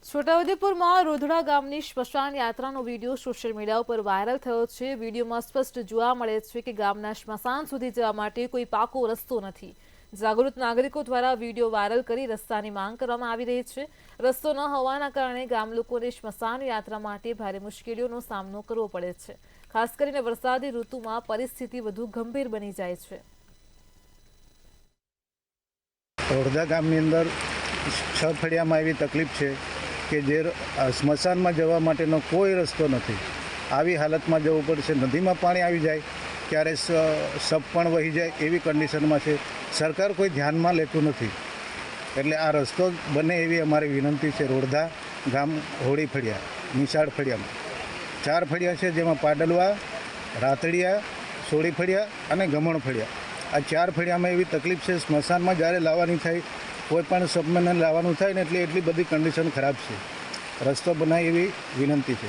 છોટાઉદેપુરમાં રોધડા ગામની સ્મશાન યાત્રાનો વિડીયો સોશિયલ મીડિયા ઉપર વાયરલ થયો છે। વિડીયોમાં સ્પષ્ટ જોવા મળે છે કે ગામના સ્મશાન સુધી જવા માટે કોઈ પાકો રસ્તો નથી। જાગૃત નાગરિકો દ્વારા વિડીયો વાયરલ કરી રસ્તાની માંગ કરવામાં આવી રહી છે। રસ્તો ન હોવાના કારણે ગામ લોકોને સ્મશાન યાત્રા માટે ભારે મુશ્કેલીઓનો સામનો કરવો પડે છે। ખાસ કરીને વરસાદી ઋતુમાં પરિસ્થિતિ વધુ ગંભીર બની જાય છે। રોધડા ગામની અંદર 6 ફળિયામાં એવી તકલીફ છે કે જે સ્મશાનમાં જવા માટેનો કોઈ રસ્તો નથી। આવી હાલતમાં જવું પડશે। નદીમાં પાણી આવી જાય ત્યારે સપ પણ વહી જાય એવી કન્ડિશનમાં છે। સરકાર કોઈ ધ્યાનમાં લેતું નથી। એટલે આ રસ્તો બને એવી અમારી વિનંતી છે। રોધડા ગામ હોળી ફળિયા, નિશાળ ફળિયામાં 4 ફળિયા છે, જેમાં પાડલવા, રાતડિયા, સોળી ફળિયા અને ગમણ ફળિયા, આ 4 ફળિયામાં એવી તકલીફ છે। સ્મશાનમાં જ્યારે લાવવાની થાય, કોઈ પણ સબમને લાવવાનું થાય ને એટલે એટલી બધી કન્ડિશન ખરાબ છે। રસ્તો બનાવે એવી વિનંતી છે।